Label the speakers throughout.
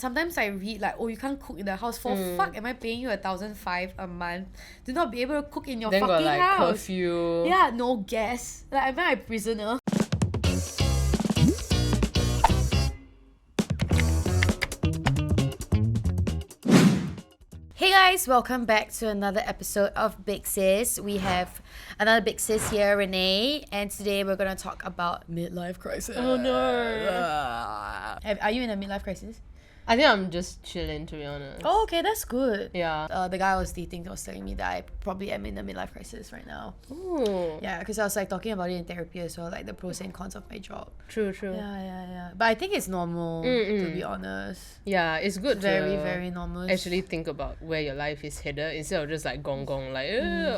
Speaker 1: Sometimes I read like, oh, you can't cook in the house. For fuck am I paying you 1,500 a month to not be able to cook in your
Speaker 2: then
Speaker 1: fucking
Speaker 2: got like
Speaker 1: house?
Speaker 2: curfew.
Speaker 1: Yeah, no gas. Like, am I a prisoner? Hey guys, welcome back to another episode of Big Sis. We have another Big Sis here, Renae, and today we're going to talk about midlife crisis.
Speaker 2: Oh no.
Speaker 1: Are you in a midlife crisis?
Speaker 2: I think I'm just chilling, to be honest.
Speaker 1: Oh, okay, that's good.
Speaker 2: Yeah.
Speaker 1: The guy I was dating was telling me that I probably am in a midlife crisis right now.
Speaker 2: Ooh.
Speaker 1: Yeah, because I was like talking about it in therapy as well, like the pros and cons of my job.
Speaker 2: True.
Speaker 1: Yeah. But I think it's normal, to be honest.
Speaker 2: Yeah, it's good
Speaker 1: Very,
Speaker 2: to
Speaker 1: very normal.
Speaker 2: actually think about where your life is headed instead of just like gong, like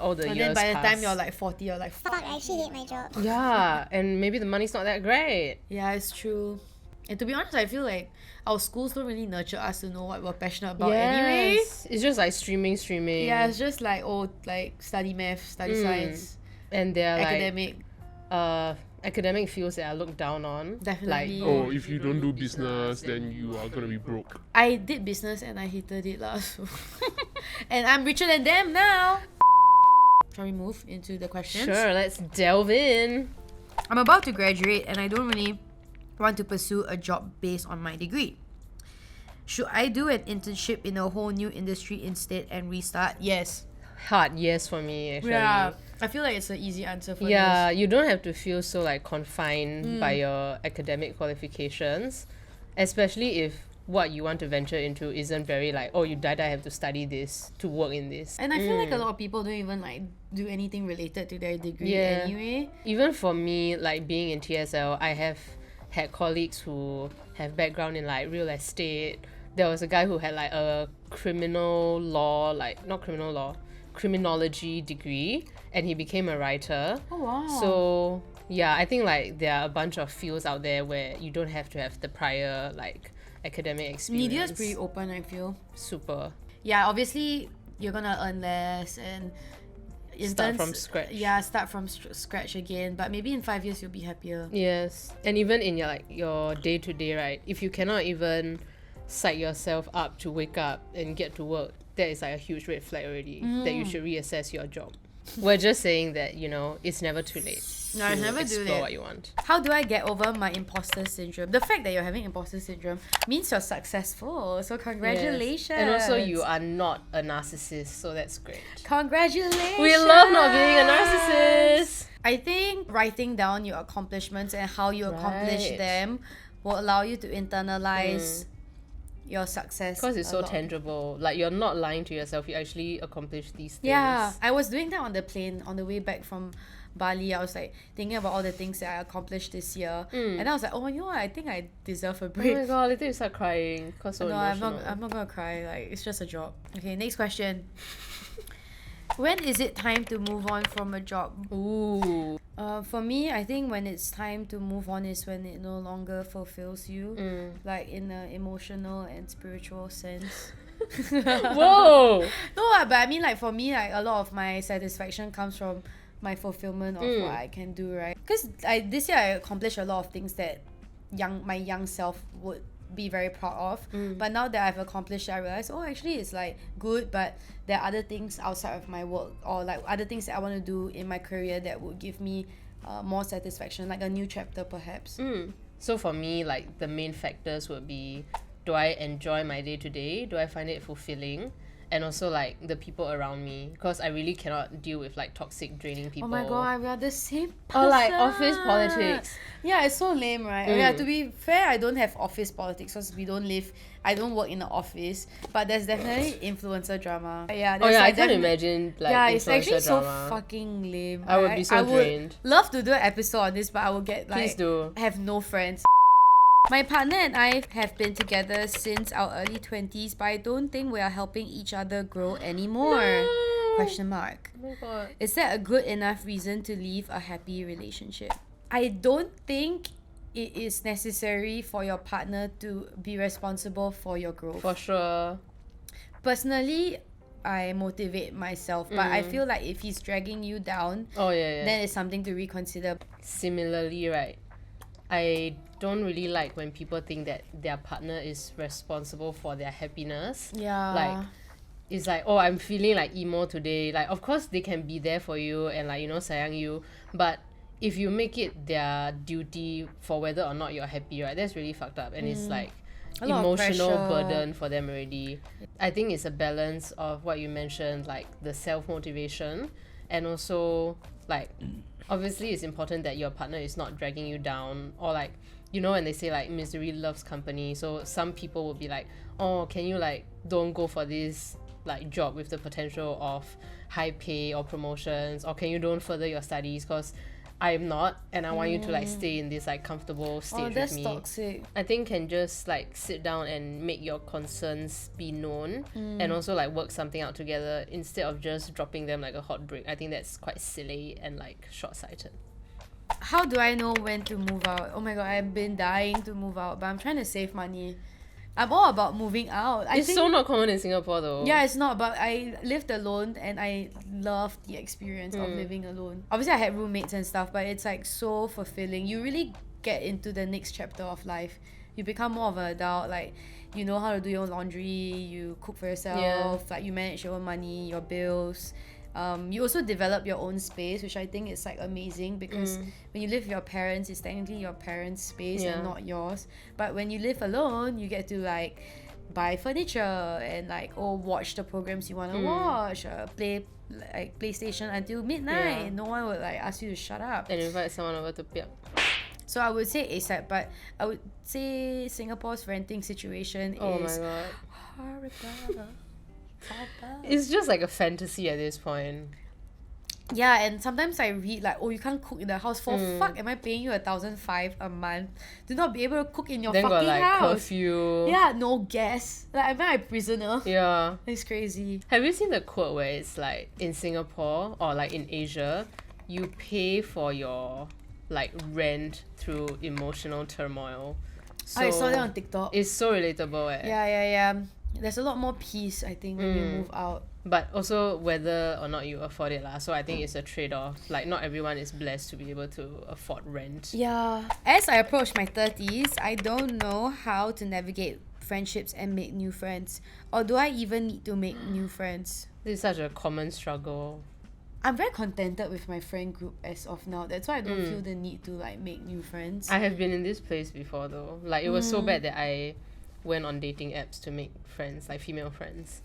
Speaker 2: all the
Speaker 1: And
Speaker 2: years
Speaker 1: then by the
Speaker 2: pass.
Speaker 1: time you're like 40, you're like,
Speaker 3: Fuck, I actually hate my job.
Speaker 2: Yeah, and maybe the money's not that great.
Speaker 1: yeah, it's true. And to be honest, I feel like our schools don't really nurture us to know what we're passionate about anyway.
Speaker 2: Yes. It's just like streaming.
Speaker 1: Yeah, it's just like, oh, like study math, study science,
Speaker 2: And they're
Speaker 1: academic.
Speaker 2: like academic fields that are looked down on.
Speaker 1: Definitely.
Speaker 2: Like,
Speaker 4: Oh, if you don't do business, then you are gonna be broke.
Speaker 1: I did business and I hated it lah. So. And I'm richer than them now. Shall we move into the questions?
Speaker 2: sure, let's delve in.
Speaker 1: I'm about to graduate and I don't really want to pursue a job based on my degree. Should I do an internship in a whole new industry instead and restart? Yes.
Speaker 2: Hard yes for me, actually.
Speaker 1: Yeah. I feel like it's an easy answer for
Speaker 2: Yeah,
Speaker 1: this.
Speaker 2: you don't have to feel so like confined by your academic qualifications, especially if what you want to venture into isn't very like, oh, you die have to study this to work in this.
Speaker 1: And I feel like a lot of people don't even like do anything related to their degree
Speaker 2: Yeah.
Speaker 1: anyway.
Speaker 2: Even for me, like being in TSL, I have had colleagues who have background in like real estate. There was a guy who had like a criminology degree, and he became a writer.
Speaker 1: Oh wow.
Speaker 2: So yeah, I think like there are a bunch of fields out there where you don't have to have the prior like academic experience.
Speaker 1: media is pretty open, I feel.
Speaker 2: Super.
Speaker 1: Yeah, obviously you're gonna earn less and
Speaker 2: Start
Speaker 1: interns-
Speaker 2: from scratch.
Speaker 1: Yeah, start from scratch again. But maybe in 5 years you'll be happier.
Speaker 2: Yes, and even in your like your day to day, right? If you cannot even psych yourself up to wake up and get to work, that is like a huge red flag already. That you should reassess your job. We're just saying that, you know, it's never too late.
Speaker 1: No, it's
Speaker 2: to
Speaker 1: never too
Speaker 2: explore
Speaker 1: late.
Speaker 2: what you want.
Speaker 1: How do I get over my imposter syndrome? The fact that you're having imposter syndrome means you're successful. So congratulations.
Speaker 2: Yes. And also you are not a narcissist, so that's great.
Speaker 1: Congratulations.
Speaker 2: We love not being a narcissist.
Speaker 1: I think writing down your accomplishments and how you accomplish
Speaker 2: Right.
Speaker 1: them will allow you to internalize your success.
Speaker 2: Because it's
Speaker 1: a
Speaker 2: so
Speaker 1: lot.
Speaker 2: tangible. Like you're not lying to yourself, you actually accomplish these things.
Speaker 1: Yeah, I was doing that on the plane on the way back from Bali. I was like thinking about all the things that I accomplished this year, and I was like, oh, you know what? I think I deserve a
Speaker 2: Oh
Speaker 1: break.
Speaker 2: my god, later you start crying because so
Speaker 1: No, I'm
Speaker 2: emotional.
Speaker 1: not gonna cry. Like, it's just a job. Okay, next question. When is it time to move on from a job?
Speaker 2: Ooh.
Speaker 1: For me, I think when it's time to move on is when it no longer fulfills you, like in an emotional and spiritual sense.
Speaker 2: Whoa!
Speaker 1: No, but I mean, like for me, like a lot of my satisfaction comes from my fulfillment of what I can do, right? Because this year I accomplished a lot of things that my young self would be very proud of. But now that I've accomplished it, I realize, oh, actually it's like good, but there are other things outside of my work or like other things that I want to do in my career that would give me more satisfaction, like a new chapter perhaps.
Speaker 2: So for me, like the main factors would be, do I enjoy my day to day? Do I find it fulfilling? And also like the people around me, because I really cannot deal with like toxic, draining people.
Speaker 1: Oh my god, we are the same person.
Speaker 2: Or like office politics.
Speaker 1: Yeah, it's so lame, right? Yeah, to be fair, I don't have office politics because I don't work in the office, but there's definitely influencer drama. Yeah,
Speaker 2: Oh yeah, I
Speaker 1: like
Speaker 2: can't
Speaker 1: definitely-
Speaker 2: imagine like
Speaker 1: yeah, it's actually
Speaker 2: influencer drama.
Speaker 1: so fucking lame.
Speaker 2: I would be so drained.
Speaker 1: Love to do an episode on this, but I will get like
Speaker 2: Please do.
Speaker 1: have no friends. My partner and I have been together since our early 20s, but I don't think we are helping each other grow anymore.
Speaker 2: No.
Speaker 1: Question mark.
Speaker 2: Oh my god.
Speaker 1: Is that a good enough reason to leave a happy relationship? I don't think it is necessary for your partner to be responsible for your growth.
Speaker 2: For sure.
Speaker 1: Personally, I motivate myself, but I feel like if he's dragging you down,
Speaker 2: Oh yeah.
Speaker 1: then it's something to reconsider.
Speaker 2: Similarly, right? I don't really like when people think that their partner is responsible for their happiness.
Speaker 1: Yeah.
Speaker 2: Like, it's like, oh, I'm feeling like emo today. Like, of course they can be there for you and like, you know, sayang you. But if you make it their duty for whether or not you're happy, right, that's really fucked up. And it's like
Speaker 1: A lot of
Speaker 2: emotional
Speaker 1: pressure.
Speaker 2: burden for them already. I think it's a balance of what you mentioned, like the self-motivation, and also like obviously it's important that your partner is not dragging you down, or like, you know, when they say like misery loves company, so some people will be like, oh, can you like don't go for this like job with the potential of high pay or promotions, or can you don't further your studies because I'm not and I want you to like stay in this like comfortable stage with
Speaker 1: that's
Speaker 2: me.
Speaker 1: toxic.
Speaker 2: I think can just like sit down and make your concerns be known, and also like work something out together instead of just dropping them like a hot brick. I think that's quite silly and like short-sighted.
Speaker 1: How do I know when to move out? Oh my god, I've been dying to move out, but I'm trying to save money. I'm all about moving out. I
Speaker 2: It's
Speaker 1: think,
Speaker 2: so not common in Singapore though.
Speaker 1: yeah, it's not, but I lived alone and I loved the experience of living alone. Obviously, I had roommates and stuff, but it's like so fulfilling. You really get into the next chapter of life. You become more of an adult, like you know how to do your own laundry, you cook for yourself, like you manage your own money, your bills. You also develop your own space, which I think is like amazing because when you live with your parents, it's technically your parents' space and not yours. But when you live alone, you get to like buy furniture and like watch the programs you want to watch, play like PlayStation until midnight.
Speaker 2: Yeah.
Speaker 1: No one would like ask you to shut up.
Speaker 2: And invite someone over to piak.
Speaker 1: So I would say ASAP, but I would say Singapore's renting situation
Speaker 2: Oh
Speaker 1: is
Speaker 2: my god.
Speaker 1: horrible.
Speaker 2: It's just like a fantasy at this point.
Speaker 1: Yeah, and sometimes I read like, oh, you can't cook in the house. For fuck, am I paying you 1,500 a month to not be able to cook in your
Speaker 2: Then
Speaker 1: fucking
Speaker 2: got like
Speaker 1: house?
Speaker 2: curfew.
Speaker 1: Yeah, no gas. Like, am I a prisoner?
Speaker 2: Yeah.
Speaker 1: It's crazy.
Speaker 2: Have you seen the quote where it's like in Singapore or like in Asia, you pay for your like rent through emotional turmoil? So
Speaker 1: I saw that on TikTok.
Speaker 2: it's so relatable.
Speaker 1: Yeah. There's a lot more peace, I think, when you move out.
Speaker 2: But also whether or not you afford it lah. So I think it's a trade-off. Like not everyone is blessed to be able to afford rent.
Speaker 1: Yeah. As I approach my 30s, I don't know how to navigate friendships and make new friends. Or do I even need to make new friends?
Speaker 2: This is such a common struggle.
Speaker 1: I'm very contented with my friend group as of now. That's why I don't feel the need to like make new friends.
Speaker 2: I have been in this place before though. Like it was so bad that I went on dating apps to make friends, like female friends.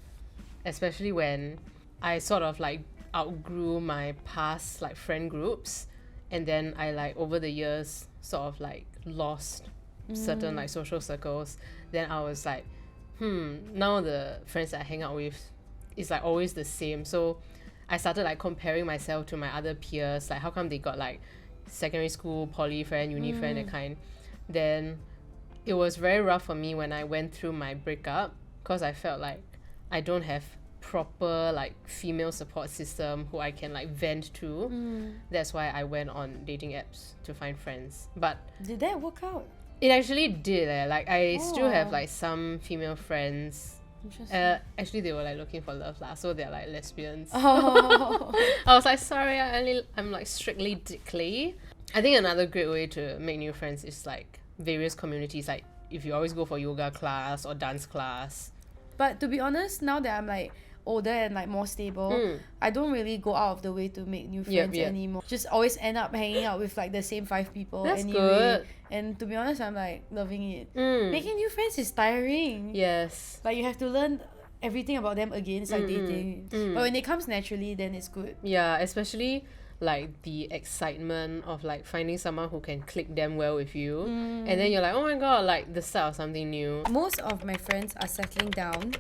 Speaker 2: Especially when I sort of like outgrew my past like friend groups, and then I like over the years sort of like lost certain like social circles. Then I was like, now the friends that I hang out with is like always the same. So I started like comparing myself to my other peers, like how come they got like secondary school, poly friend, uni friend, that kind. Then it was very rough for me when I went through my breakup because I felt like I don't have proper like female support system who I can like vent to. That's why I went on dating apps to find friends. But
Speaker 1: Did that work out?
Speaker 2: it actually did. Like I still have
Speaker 1: Oh.
Speaker 2: like some female friends.
Speaker 1: Interesting.
Speaker 2: Actually they were like looking for love lah, so they're like lesbians.
Speaker 1: Oh.
Speaker 2: I was like, sorry, I'm like strictly dickly. I think another great way to make new friends is like various communities. Like if you always go for yoga class or dance class.
Speaker 1: But to be honest, now that I'm like older and like more stable, I don't really go out of the way to make new friends
Speaker 2: yep.
Speaker 1: anymore. Just always end up hanging out with like the same 5 people
Speaker 2: That's
Speaker 1: anyway.
Speaker 2: good.
Speaker 1: And to be honest, I'm like loving it. Making new friends is tiring.
Speaker 2: Yes.
Speaker 1: Like you have to learn everything about them again. It's like dating. But when it comes naturally, then it's good.
Speaker 2: Yeah, especially like the excitement of like finding someone who can click damn well with you, and then you're like, oh my god, like the start of something new.
Speaker 1: Most of my friends are settling down,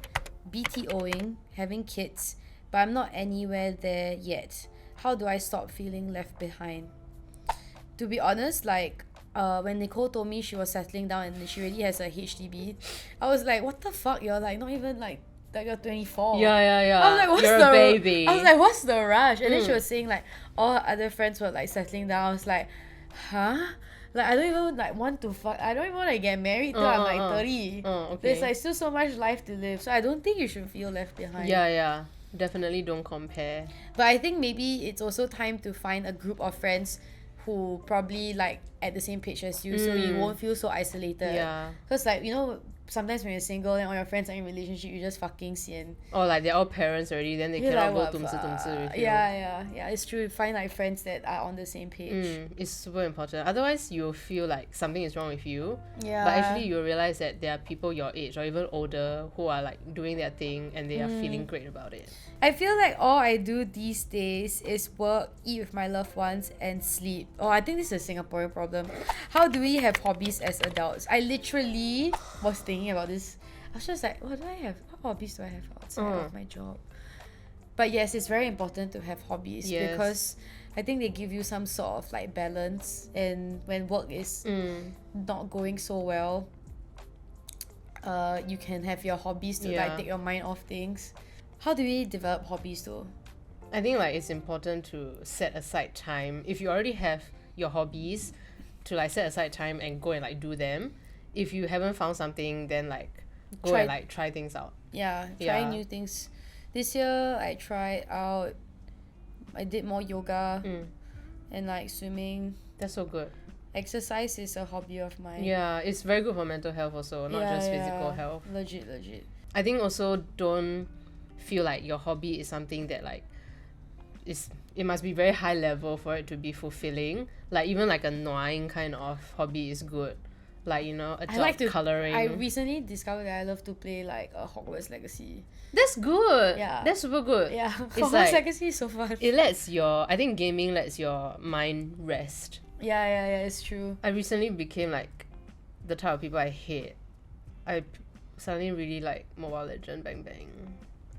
Speaker 1: BTO-ing, having kids, but I'm not anywhere there yet. How do I stop feeling left behind? To be honest, like when Nicole told me she was settling down and she already has a HDB, I was like, what the fuck? You're like not even like you're 24.
Speaker 2: Yeah.
Speaker 1: I was like, what's
Speaker 2: You're
Speaker 1: the
Speaker 2: a baby.
Speaker 1: I was like, what's the rush? And then she was saying like all her other friends were like settling down. I was like, huh? Like I don't even like want to fuck. I don't even want to get married till I'm like 30.
Speaker 2: Okay.
Speaker 1: There's like still so much life to live. So I don't think you should feel left behind.
Speaker 2: Yeah. Definitely don't compare.
Speaker 1: But I think maybe it's also time to find a group of friends who probably like at the same page as you, so you won't feel so isolated.
Speaker 2: Yeah.
Speaker 1: Because like, you know, sometimes when you're single and all your friends are in relationship, you just fucking sian.
Speaker 2: Or like they're all parents already, then they
Speaker 1: You're
Speaker 2: cannot
Speaker 1: like,
Speaker 2: go
Speaker 1: what
Speaker 2: tumsi with you.
Speaker 1: yeah, it's true. Find like friends that are on the same page.
Speaker 2: It's super important. Otherwise, you'll feel like something is wrong with you.
Speaker 1: Yeah.
Speaker 2: But actually, you'll realize that there are people your age or even older who are like doing their thing and they are feeling great about it.
Speaker 1: I feel like all I do these days is work, eat with my loved ones, and sleep. Oh, I think this is a Singaporean problem. How do we have hobbies as adults? I literally was thinking about this. I was just like, what hobbies do I have outside of my job? But yes, it's very important to have hobbies because I think they give you some sort of like balance, and when work is not going so well, you can have your hobbies to like take your mind off things. How do we develop hobbies though?
Speaker 2: I think like it's important to set aside time. If you already have your hobbies, to like set aside time and go and like do them. If you haven't found something, then like go and like try things out.
Speaker 1: Yeah, trying new things. This year I did more yoga and like swimming.
Speaker 2: That's so good.
Speaker 1: Exercise is a hobby of mine.
Speaker 2: Yeah, it's very good for mental health also, not just physical health.
Speaker 1: Legit.
Speaker 2: I think also don't feel like your hobby is something that like it must be very high level for it to be fulfilling. Like even like a annoying kind of hobby is good. Like, you know, coloring.
Speaker 1: I recently discovered that I love to play like a Hogwarts Legacy.
Speaker 2: That's good.
Speaker 1: Yeah.
Speaker 2: That's super good.
Speaker 1: Yeah.
Speaker 2: It's
Speaker 1: Hogwarts
Speaker 2: like,
Speaker 1: Legacy is so fun.
Speaker 2: I think gaming lets your mind rest.
Speaker 1: Yeah, it's true.
Speaker 2: I recently became like the type of people I hate. I suddenly really like Mobile Legend Bang Bang.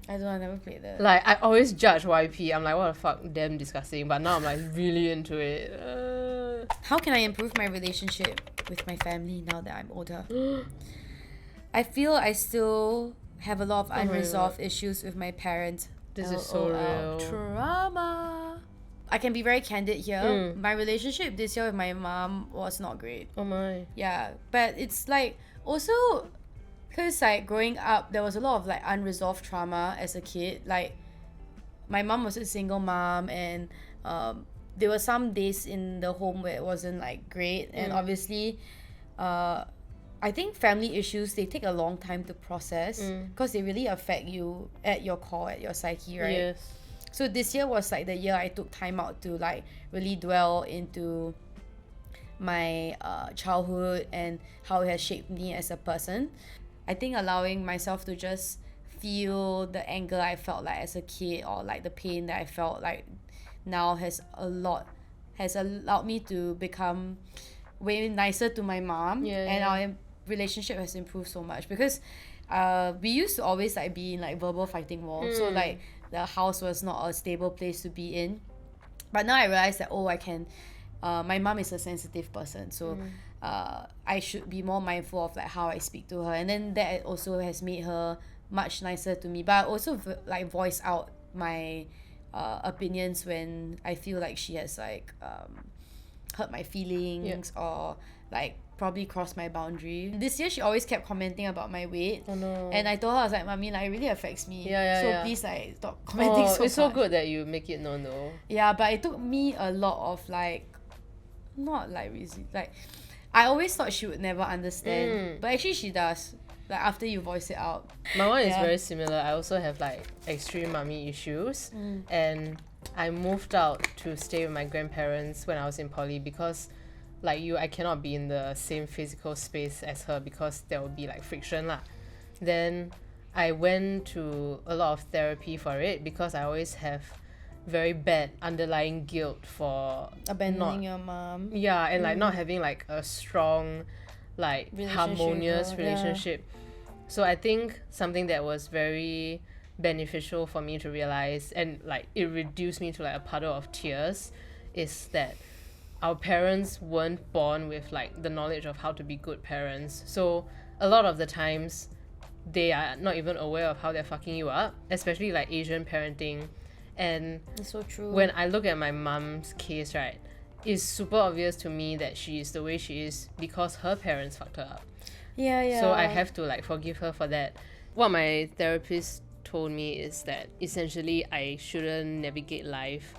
Speaker 1: I never played that.
Speaker 2: Like, I always judge YP. I'm like, what the fuck, damn disgusting. But now I'm like really into it.
Speaker 1: How can I improve my relationship with my family now that I'm older? I feel I still have a lot of unresolved issues with my parents.
Speaker 2: This is so real.
Speaker 1: Trauma. I can be very candid here. My relationship this year with my mom was not great.
Speaker 2: Oh my.
Speaker 1: Yeah, but it's like also because like growing up, there was a lot of like unresolved trauma as a kid. Like my mom was a single mom, and there were some days in the home where it wasn't like great, and obviously I think family issues, they take a long time to process because they really affect you at your core, at your psyche, right?
Speaker 2: Yes.
Speaker 1: So this year was like the year I took time out to like really dwell into my childhood and how it has shaped me as a person. I think allowing myself to just feel the anger I felt like as a kid, or like the pain that I felt like now, has allowed me to become way nicer to my mom. And our relationship has improved so much because we used to always like be in like verbal fighting war. So like the house was not a stable place to be in. But now I realize that I can my mom is a sensitive person, so I should be more mindful of like how I speak to her, and then that also has made her much nicer to me. But I also like voice out my opinions when I feel like she has like hurt my feelings or like probably crossed my boundary. This year she always kept commenting about my weight.
Speaker 2: Oh no.
Speaker 1: And I told her, I was like, Mommy, like it really affects me. Please like stop commenting so much.
Speaker 2: It's so good that you make it known though.
Speaker 1: Yeah, but it took me a lot of like, not like I always thought she would never understand, but actually she does. Like after you voice it out.
Speaker 2: My one is very similar. I also have like extreme mommy issues, and I moved out to stay with my grandparents when I was in poly because like you, I cannot be in the same physical space as her because there will be like friction lah. Then I went to a lot of therapy for it because I always have very bad underlying guilt for
Speaker 1: abandoning your mom.
Speaker 2: Yeah, and like not having like a strong, like harmonious relationship. So I think something that was very beneficial for me to realize, and like it reduced me to like a puddle of tears, is that our parents weren't born with like the knowledge of how to be good parents. So a lot of the times they are not even aware of how they're fucking you up, especially like Asian parenting. And
Speaker 1: it's so true.
Speaker 2: When I look at my mom's case, right, it's super obvious to me that she is the way she is because her parents fucked her up.
Speaker 1: Yeah.
Speaker 2: So I have to like forgive her for that. What my therapist told me is that essentially I shouldn't navigate life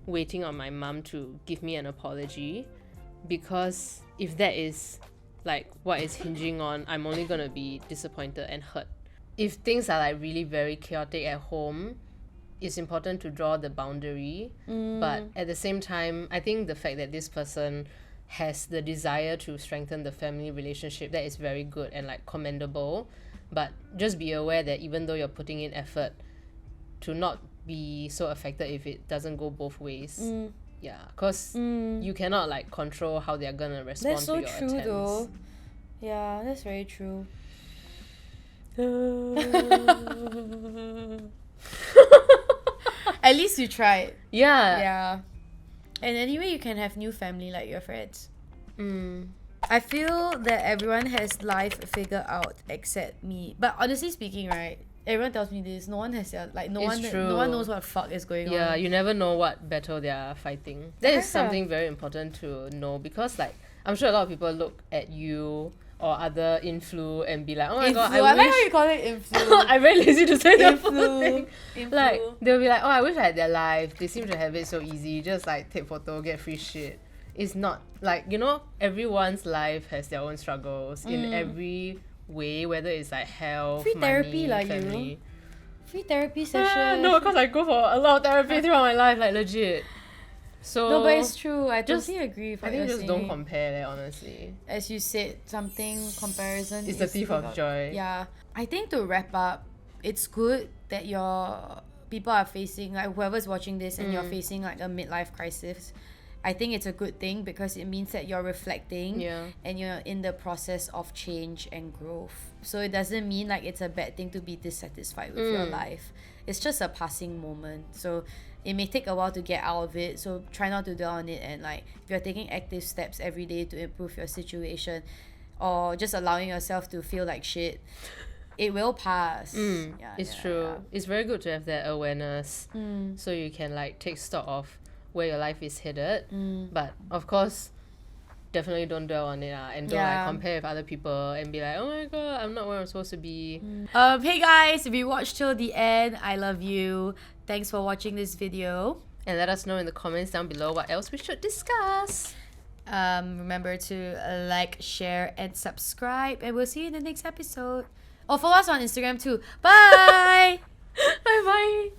Speaker 2: waiting on my mum to give me an apology, because if that is like what is hinging on, I'm only gonna be disappointed and hurt. If things are like really very chaotic at home, it's important to draw the boundary. But at the same time, I think the fact that this person has the desire to strengthen the family relationship, that is very good and like commendable. But just be aware that even though you're putting in effort, to not be so affected if it doesn't go both ways. Yeah, because you cannot like control how they're gonna respond
Speaker 1: That's so
Speaker 2: to your
Speaker 1: true
Speaker 2: attempts.
Speaker 1: though. Yeah, that's very true. At least you tried.
Speaker 2: Yeah.
Speaker 1: Yeah. And anyway, you can have new family like your friends. I feel that everyone has life figured out except me. But honestly speaking, right? Everyone tells me this. No one has their, like no
Speaker 2: It's
Speaker 1: one knows what the fuck is going on.
Speaker 2: Yeah, you never know what battle they are fighting. That is something very important to know, because like I'm sure a lot of people look at you or other influ and be like, oh my god, I
Speaker 1: like
Speaker 2: wish
Speaker 1: how you call it influ.
Speaker 2: I'm very lazy to say the full
Speaker 1: Influ.
Speaker 2: thing.
Speaker 1: Influ.
Speaker 2: Like they'll be like, oh, I wish I had their life. They seem to have it so easy. Just like take photo, get free shit. It's not like, you know, everyone's life has their own struggles in every way, whether it's like health,
Speaker 1: Free
Speaker 2: money,
Speaker 1: therapy lah,
Speaker 2: family.
Speaker 1: you. Free therapy session.
Speaker 2: No, because I go for a lot of therapy throughout my life, like legit. So
Speaker 1: No, but it's true. I
Speaker 2: just-
Speaker 1: totally agree with
Speaker 2: I
Speaker 1: what
Speaker 2: think
Speaker 1: you're
Speaker 2: just
Speaker 1: saying.
Speaker 2: don't compare there, honestly.
Speaker 1: As you said, comparison
Speaker 2: It's the
Speaker 1: is
Speaker 2: thief of
Speaker 1: about-
Speaker 2: joy.
Speaker 1: Yeah. I think to wrap up, it's good that your people are facing, like whoever's watching this and you're facing like a midlife crisis. I think it's a good thing because it means that you're reflecting and you're in the process of change and growth. So it doesn't mean like it's a bad thing to be dissatisfied with your life. It's just a passing moment. So it may take a while to get out of it. So try not to dwell on it, and like if you're taking active steps every day to improve your situation or just allowing yourself to feel like shit, it will pass.
Speaker 2: It's true. It's very good to have that awareness so you can like take stock of where your life is headed. But of course, definitely don't dwell on it and don't like compare with other people and be like, oh my god, I'm not where I'm supposed to be.
Speaker 1: Hey guys, if you watched till the end, I love you. Thanks for watching this video.
Speaker 2: And let us know in the comments down below what else we should discuss.
Speaker 1: Remember to like, share, and subscribe, and we'll see you in the next episode. Oh, follow us on Instagram too. Bye.
Speaker 2: Bye bye.